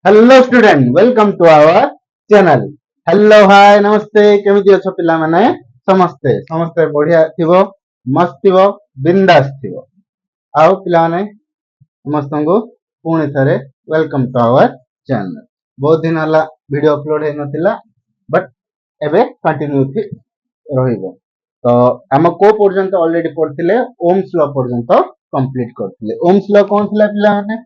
Hello student welcome to our channel. Hello hi नमस्ते केमिति अछ पिला माने समस्ते समस्ते बढ़िया थिबो मस्त थिबो बिंदास थिबो आउ पिला माने समस्त को पुणी थरे वेलकम टू आवर चैनल। बहुत दिन हला वीडियो अपलोड हे नथिला बट एबे कंटिन्यू थी रहिबो। तो हम को पर्यंत ऑलरेडी पढ़थिले ओम्स लॉ पर्यंत कंप्लीट करथिले। ओम्स लॉ कोन थिला पिला माने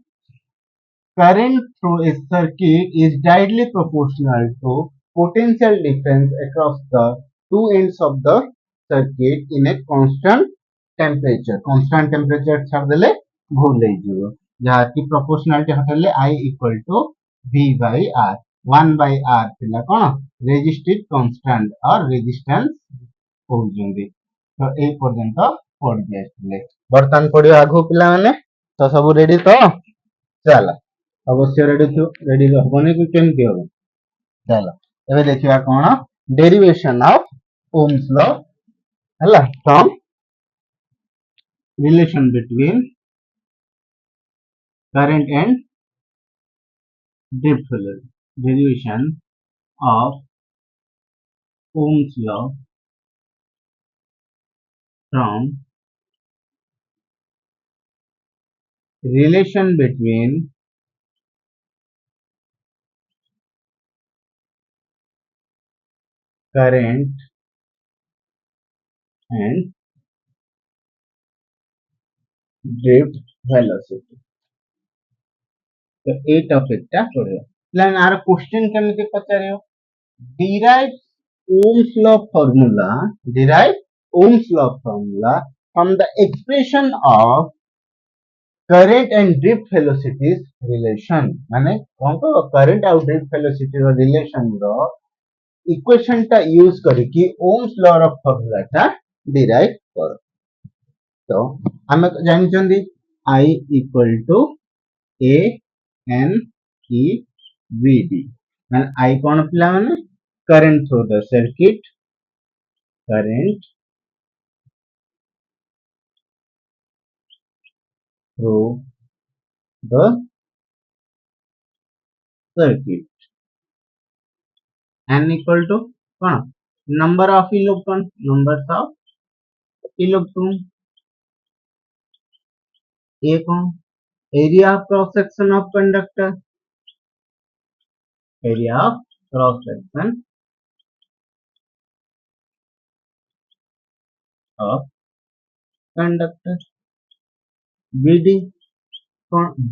current through a circuit is directly proportional to potential difference across the two ends of the circuit in a constant temperature. Constant temperature छाड़ देले भूल जाइयो जहाँ की proportionality हटेले I equal to V by R 1 by R थिला कौन resistive constant और resistance होउजंदी। तो ए पर्यंत पढ़ जाइले बर्तन पढ़ियो आगु पिला माने तो सब रेडी तो चला अवश्य रेडी हबनी कि केमती हम चलो एबे देखिया कोन डेरिवेशन ऑफ ओम्स लॉ हला from relation between current and drift velocity. Derivation of Ohm's law from relation between current and drift velocity। तो ए टॉपिक टा पढ़ियो प्लान आर क्वेश्चन केमिति पचारियो derive Ohm's law formula derive Ohm's law formula from the expression of current and drift velocities relation। माने कोन को current और drift velocity रो relation रो equation टा यूज करके ओम्स लॉ ऑफ फार्मूला टा डिराइव कर। तो हम जानचंदी I equal to A N E V D माने I कोन पिला माने current through the circuit current through the circuit N equal to कोन number of electron numbers of electron A कोन area of cross section of conductor area of cross section of conductor BD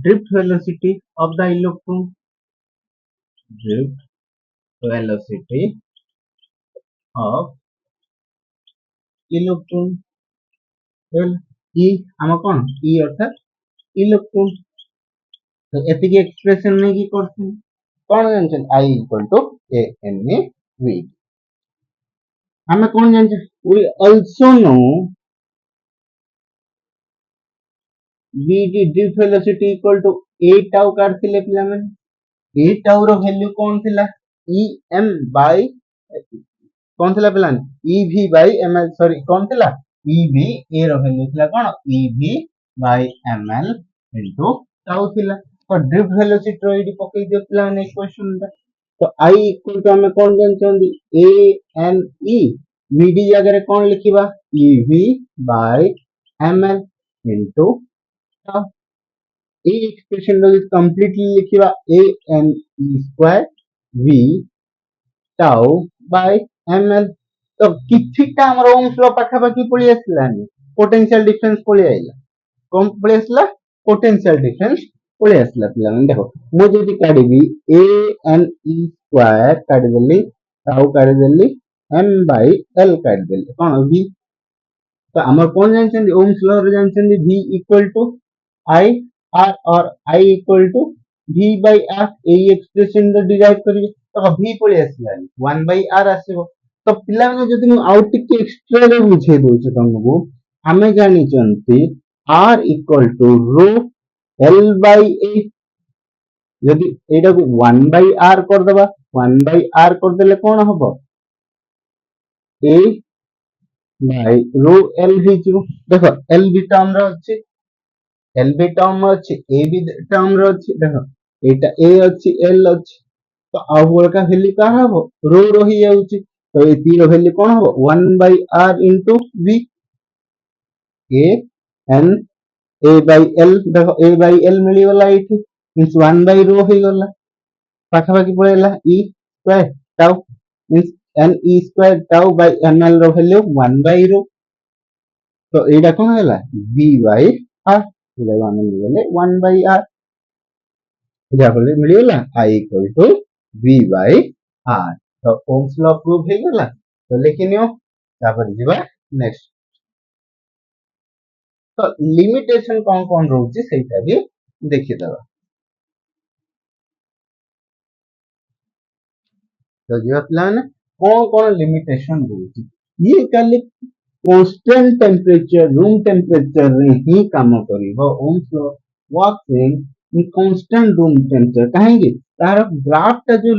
drift velocity of the electron drift velocity of electron well E हम कौन E अर्थात electron. तो एति की expression में की करते हैं कौन जानते I equal to A N E V हम कौन जानते we also know VD drift velocity equal to A tau करथिले पिला माने A tau रो वैल्यू कौन थिला E M by कौन थिला पिला E V by ml sorry कौन थिला E V A रो वैल्यू थिला कौन E V by ml into tau थिला। तो ड्रिफ्ट वेलोसिटी रो एडी पकई दियो पिला माने इक्वेशन दा। तो I इक्वल टू हमें कौन जानचंदी A N E V D जगह रे कौन लिखिबा E V by ml into tau। ए एक्सप्रेशन रो कंप्लीटली लिखिबा A N E square V tau by ml। तो किछिटा हमर ओम्स लॉ पाखा पाखी पळी आसलानी पोटेंशियल डिफरेंस पळी आइला कोन पळी आसला पोटेंशियल डिफरेंस पळी आसला पिला मन देखो मु जदी काढिबी A N E स्क्वायर काढि देली tau काढि देली m by l काढि देली कोन V। तो हमर कोन जानछन ओम्स लॉ रे जानछन V equal to I R और I equal to V by R ए एक्सप्रेशन रो डिराइव करिवे तो V पळी आसलानी 1 by R आसीबो। तो पिला माने जदी मु आउट टिके एक्स्ट्रा रे बुझे दोछ तुमको हमें जानि चंती R equal to rho L by A यदि एटा को 1 by R कर दबा 1 by R कर देले कोन हबो A by रो L ही जिवो देखो L भी टर्म रो अछि L भी टर्म रो अछि A भी टर्म रो अछि देखो एटा ए अच्छी एल अच्छी तो आउ बड़का वैल्यू का हबो रो रही जाउची तो ए पी रो वैल्यू कोन हबो 1 by r into v a n a by l देखो a by l मिली वाला एठी मींस 1 by रो हो गला पाखा पाखी पळेला e square tau means n e square tau by n l rho value 1 by rho तो एटा कोन होला v by r एटा मान मिले 1 by r ଯାହାଫଳରେ ମିଳିଗଲା I equal to V by R ତ ଓମ୍ସ ଲ ପ୍ରୁଭ ହେଇଗଲା ତ ଲେଖିନିଅ ତାପରେ ଯିବା ନେକ୍ସଟ ତ ଲିମିଟେସନ କଣ କଣ ରହୁଛି ସେଇଟା ବି ଦେଖିଦବା ତ ଯିବା ପିଲାମାନେ କଣ लिमिटेशन रहुची ये खाली कांस्टेंट टेम्परेचर रूम टेम्परेचर रे ही काम करिवो Ohm's law works in constant room temperature काहेकि तार ग्राफ टा जो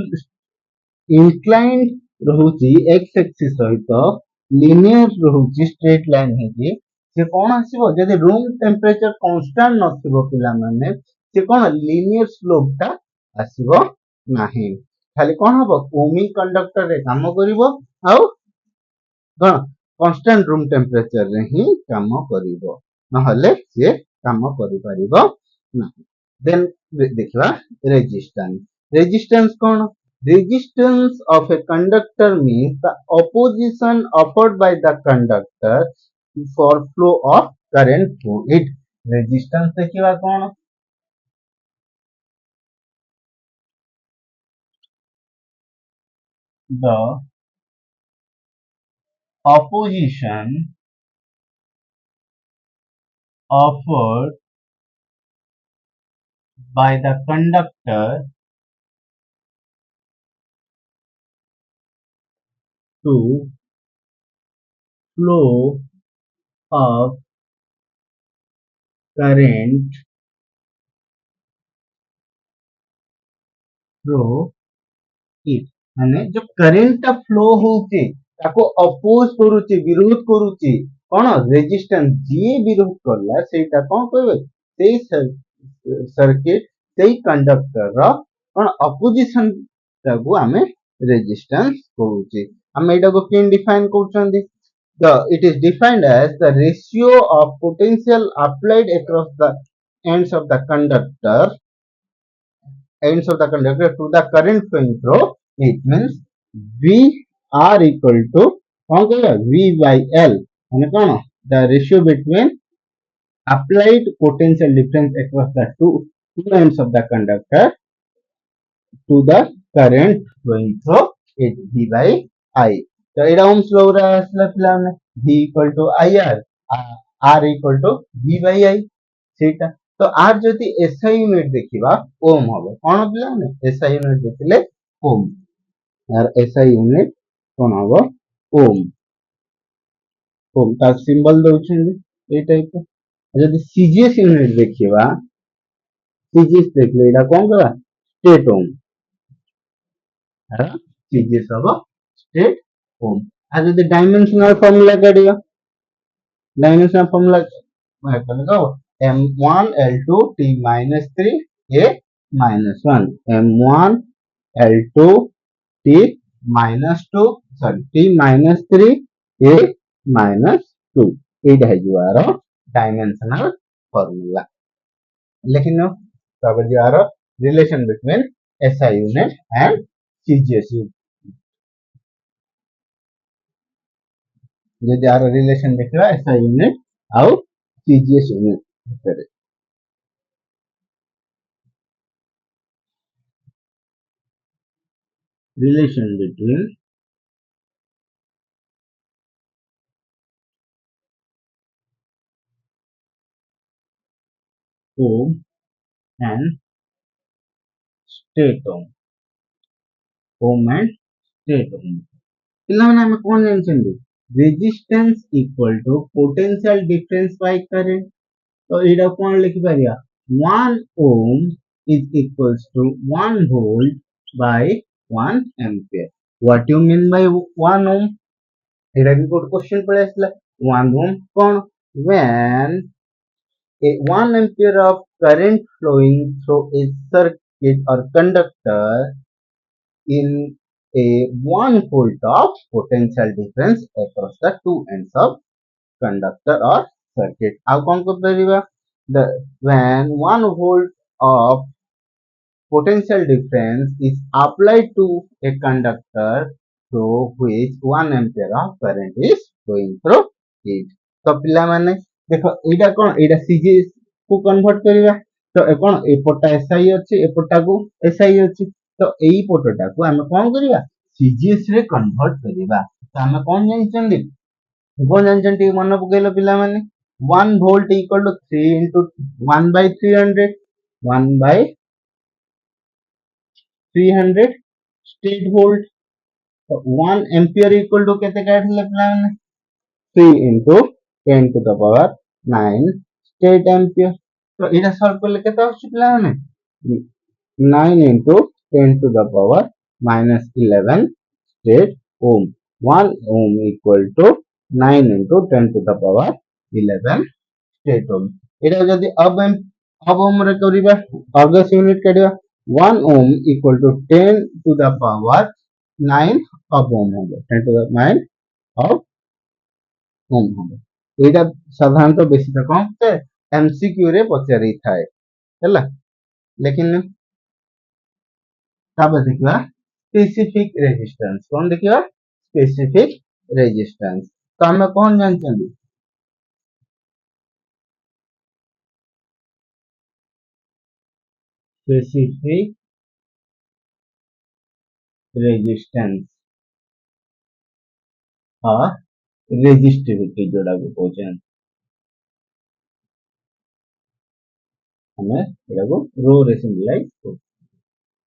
इंक्लाइंड रहुची एक्स एक्सिस सहित लिनियर रहुची स्ट्रेट लाइन हेकी से कोन आसीबो जदि रूम टेम्परेचर कांस्टेंट नथिबो पिला माने से कोन लिनियर स्लोप टा आसीबो नाही खाली कोन हबो ओमी कंडक्टर रे काम करिवो आउ कोन कांस्टेंट रूम टेम्परेचर रे ही काम करिवो नहले से काम करि परिबो नाही देन देखिबा resistance cone resistance of a conductor means the opposition offered by the conductor for flow of current through it resistance देखिबा कोन the opposition offered by the conductor to flow of current through it माने जो current टा flow होउची ताको oppose करूची विरोध करूची कोन resistance जी विरोध करला सेटा कोन कहबे सेई सर्किट सेई कंडक्टर रो कोन अपोजिशन ताको हमें रेजिस्टेंस करूची हम एटा को किन define करछंदी the it is defined as the ratio of potential applied across the ends of the conductor to the current flowing through it means V R equal to V by L and the ratio between applied potential difference across the two ends of the conductor to the current flowing through it V by I तो एटा Ohm's law रा आसला पिलाने V equal to IR R equal to V by I सेटा तो are जदि SI unit देखिबा ओम हबो कोन पिलाने एसआई यूनिट देखिले ओम और एसआई यूनिट कोन हबो ओम ओम का सिंबल दउछन ए टाइप जदि सीजीएस यूनिट देखिबा सीजीएस देखले एटा कोन करा स्टेट ओम है सीजीएस हबो स्टेट ओम आ जदि डायमेंशनल फार्मूला काढिबा डायमेंशनल फार्मूला कहो m1 l2 t minus 3 a minus 1 m1 l2 t minus 2 sorry t minus 3 a minus 2 एटा है जुआरो डायमेंशनल फार्मूला लेकिन तब जुआरो relation between SI unit and CGS unit जे आर रिलेशन देखिबा एसआई यूनिट आउ CGS unit भितर relation between ohm and state ohm and state ohm पिलाने हम कोन जानछन resistance equal to potential difference by current तो एटा कोन लिखि परिया 1 ohm is equals to 1 volt by 1 ampere what you mean by 1 ohm एटा भी code question पड़े आसला 1 ohm cone when 1 ampere of current flowing through a circuit circuit or conductor in a 1 volt of potential difference across the two ends of conductor or circuit. How कौन कर the when 1 volt of potential difference is applied to a conductor through which 1 ampere of current is going through it. तो पिला माने देखो एटा कोन एटा CGS को convert करिवा तो ए कोन एपटा SI अछि एपटा को एसआई अछि तो एई पोटटा को हम कोन करिवा सीजीएस रे कन्वर्ट करिवा तो हम कोन जानछन कोन जानछन टी मन पकेलो पिला माने 1 volt equal to 3 into 1 by 300 1 by 300 state volt. So 1 ampere equal to केते काढले पिलाने 3 into 10 to the power 9 state ampere. तो इना सॉल्व करले केते आछी पिलाने 9 into 10 to the power minus 11 state ohm. 1 ohm equal to 9 into 10 to the power 11 state ohm. इटा जदी अब ohm रे करिबा August unit काढिबा 1 ohm equal to 10 to the power 9 of ohm होगा 10 to the 9 of ohm होगा एटा साधारणतः बेसी त कम से एमसीक्यू रे पचारि थाए हैला लेकिन ताबे देखिबा स्पेसिफिक रेजिस्टेंस कोन देखिबा स्पेसिफिक रेजिस्टेंस तो हम कोन जानछन स्पेसिफिक रेजिस्टेंस और रेजिस्टिविटी जोड़ा को कहछन हमें एटा को रो रे सिंबलाइज को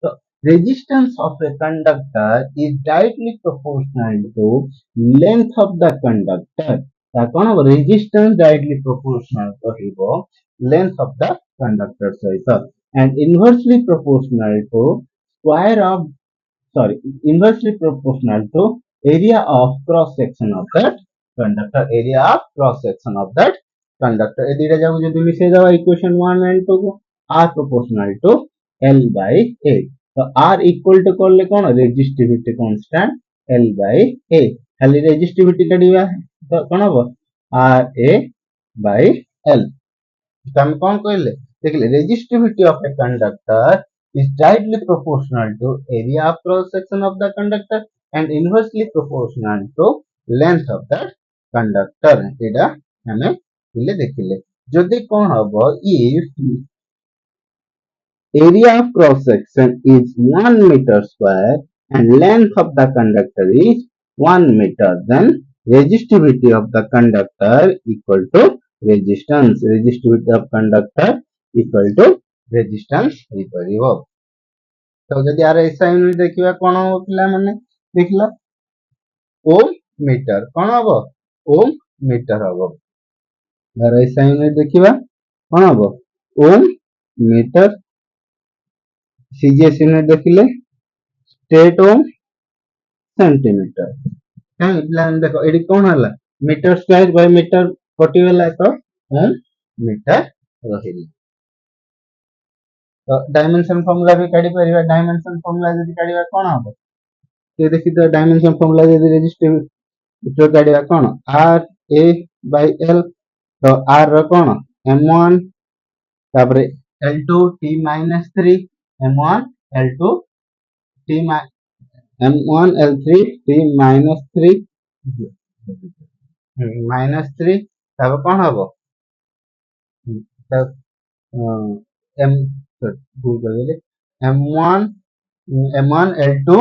the resistance of a conductor is directly proportional to length of the conductor. ता कोन हो resistance directly proportional to length of the conductor सहित and inversely proportional to square of sorry inversely proportional to area of cross section of that conductor area of cross section of that conductor ए दुटा जाको जदी मिसे जावा equation 1 and 2 को r proportional to l by a तो r equal to करले कोन resistivity constant l by a खाली resistivity काढिबा तो कोन हो r a by l तो हम कोन कहले देखले resistivity of a conductor is directly proportional to area of cross section of the conductor and inversely proportional to length of the conductor एटा हमें इले देखिले जदी कोन हबो if area of cross section is 1 meter square and length of the conductor is 1 meter then resistivity of the conductor equal to resistivity of conductor equal to resistance हे परिबो तो जदी are SI unit देखिबा कोन हो पिला माने देखला ओम metre कोन हबो ओम metre हबो are SI unit देखिबा कोन हबो ओम मीटर सीजीएस यूनिट देखिले स्टेट ओम सेंटीमीटर काहे प्लान देखो एडी कोन हला मीटर स्क्वायर बाय मीटर कटि गेला तो ओम मीटर रहिला तो डायमेंशन फार्मूला भी काढी परिबा डायमेंशन फार्मूला जदी काढीबा कोन हबो ते देखि तो डायमेंशन फार्मूला जदी रेजिस्टिव तो काढीबा कोन r a by l तो r रो कोन m1 तापरे l2 t minus 3 m1 l2 t m1 l3 t minus 3 minus 3 तब कोन हबो तब m भूल कर गेले m1 m1 l2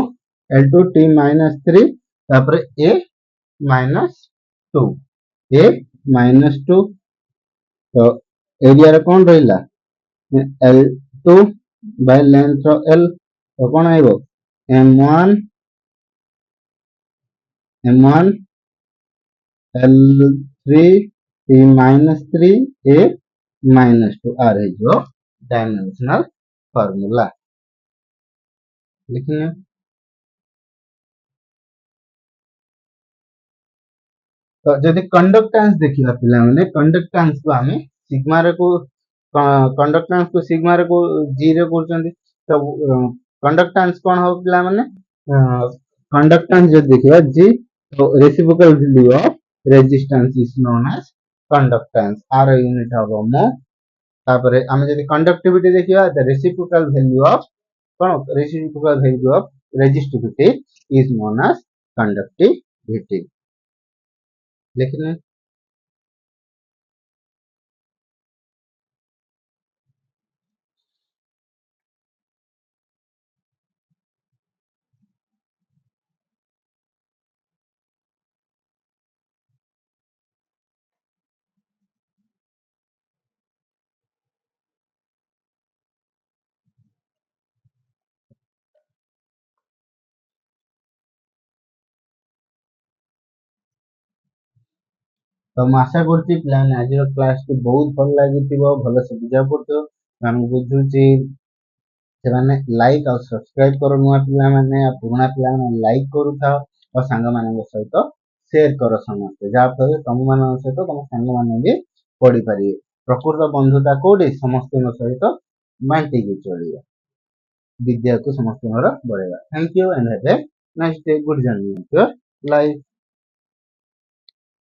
l2 t minus 3 तापर a minus 2 a minus 2 तो एरिया रे कोन रहिला l2 by length of l तो कोन आइबो m1 m1 l3 t minus 3 a minus 2 r है जो डायमेंशनल फार्मूला लिखिए तो जदि कंडक्टेंस देखिला पिला माने कंडक्टेंस को हमें सिग्मा रे को कंडक्टेंस को सिग्मा रे को जी रे करचंदी तो कंडक्टेंस कौन हो पिला माने कंडक्टेंस जो देखिए जी तो reciprocal value of resistance is known as conductance आर यूनिट हो मो तापरे आमे जदी कंडक्टिविटी देखिया द रेसिप्रोकल वैल्यू ऑफ कौन reciprocal value of resistivity is known as conductivity लेकिन तो ମୁଁ ଆଶା କରୁଛି ପିଲାମାନେ ଆଜିର କ୍ଲାସଟି ବହୁତ ଭଲ ଲାଗିଥିବ ଭଲସେ ବୁଝା ପଡୁଥିବ ସେମାନଙ୍କୁ ବୁଝୁଛି ସେମାନେ ଲାଇକ୍ ଆଉ ସବସ୍କ୍ରାଇବ କର ନୂଆ ପିଲାମାନେ ଆଉ ପୁରୁଣା ପିଲାମାନେ ଲାଇକ୍ କରୁଥାଅ ଆଉ ସାଙ୍ଗମାନଙ୍କ ସହିତ ସେୟାର କର ସମସ୍ତେ ଯାହାଫଳରେ ତମମାନଙ୍କ ସହିତ ତମ ସାଙ୍ଗମାନେ ବି ପଢିପାରିବେ ପ୍ରକୃତ ବନ୍ଧୁତା କୋଉଠି ସମସ୍ତଙ୍କ ସହିତ ବାଣ୍ଟିକି ଚଳିବା ବିଦ୍ୟାକୁ ସମସ୍ତଙ୍କର ବଢେଇବା thank you and have a nice day good journey of your life